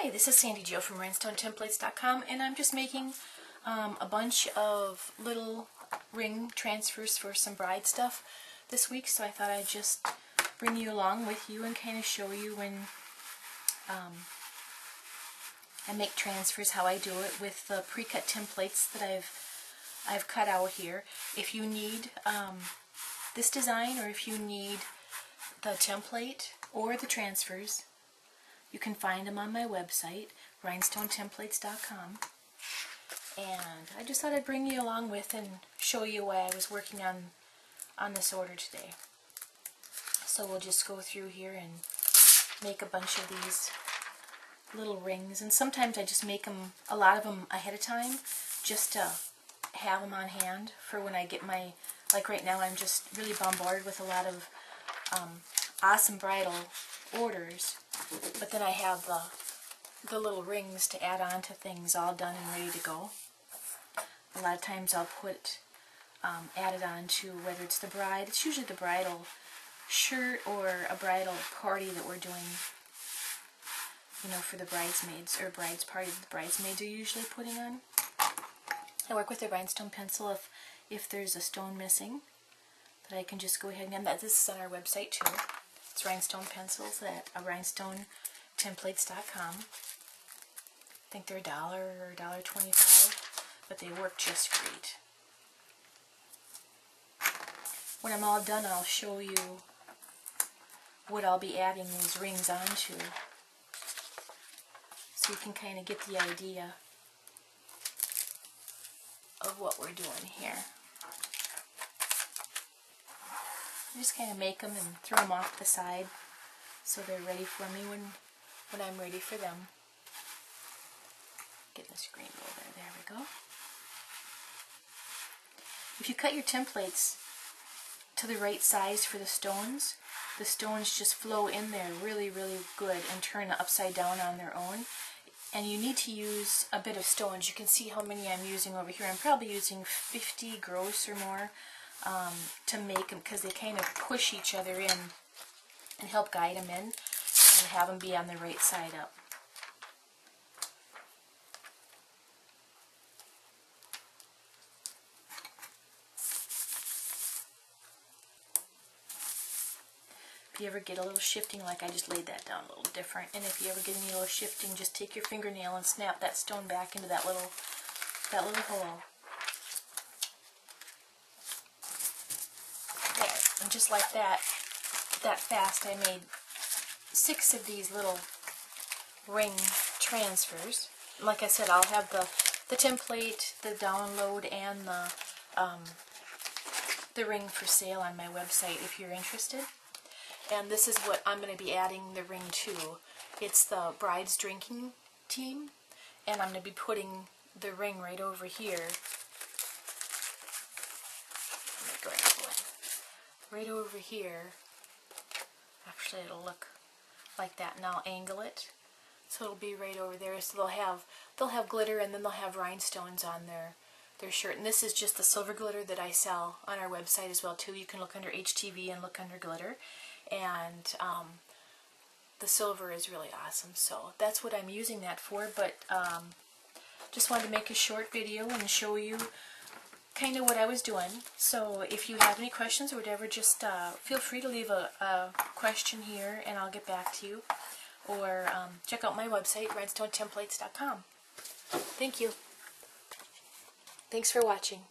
Hi, this is Sandy Jo from Rhinestonetemplates.com, and I'm just making a bunch of little ring transfers for some bride stuff this week, so I thought I'd just bring you along with you and kind of show you when I make transfers, how I do it with the pre-cut templates that I've cut out here. If you need this design, or if you need the template or the transfers, you can find them on my website, Rhinestone.templates.com. And I just thought I'd bring you along with and show you why I was working on this order today. So we'll just go through here and make a bunch of these little rings. And sometimes I just make them, a lot of them ahead of time, just to have them on hand for when I get my, like right now I'm just really bombarded with a lot of awesome bridal orders, but then I have the little rings to add on to things all done and ready to go. A lot of times I'll put add it on to, whether it's the bride, it's usually the bridal shirt or a bridal party that we're doing, you know, for the bridesmaids, or bride's party that the bridesmaids are usually putting on. I work with a rhinestone pencil if there's a stone missing, that I can just go ahead and that. This is on our website too. It's rhinestone pencils at Rhinestone.templates.com. I think they're $1 or $1.25, but they work just great. When I'm all done, I'll show you what I'll be adding these rings onto, so you can kind of get the idea of what we're doing here. Just kind of make them and throw them off the side so they're ready for me when I'm ready for them. Get the screen over there. There we go. If you cut your templates to the right size for the stones just flow in there really, really good and turn upside down on their own. And you need to use a bit of stones. You can see how many I'm using over here. I'm probably using 50 gross or more to make them, because they kind of push each other in and help guide them in and have them be on the right side up. If you ever get a little shifting, like I just laid that down a little different, and if you ever get any little shifting, just take your fingernail and snap that stone back into that little hole. There, and just like that fast, I made 6 of these little ring transfers. Like I said, I'll have the template, the download, and the ring for sale on my website if you're interested. And this is what I'm going to be adding the ring to. It's the bride's drinking team, and I'm going to be putting the ring right over here. Let me grab one. Right over here. Actually, it'll look like that, and I'll angle it so it'll be right over there. So they'll have glitter, and then they'll have rhinestones on their shirt. And this is just the silver glitter that I sell on our website as well too. You can look under HTV and look under glitter. And the silver is really awesome, so that's what I'm using that for. But just wanted to make a short video and show you kind of what I was doing. So if you have any questions or whatever, just feel free to leave a question here and I'll get back to you, or check out my website, Rhinestone.templates.com. Thank you. Thanks for watching.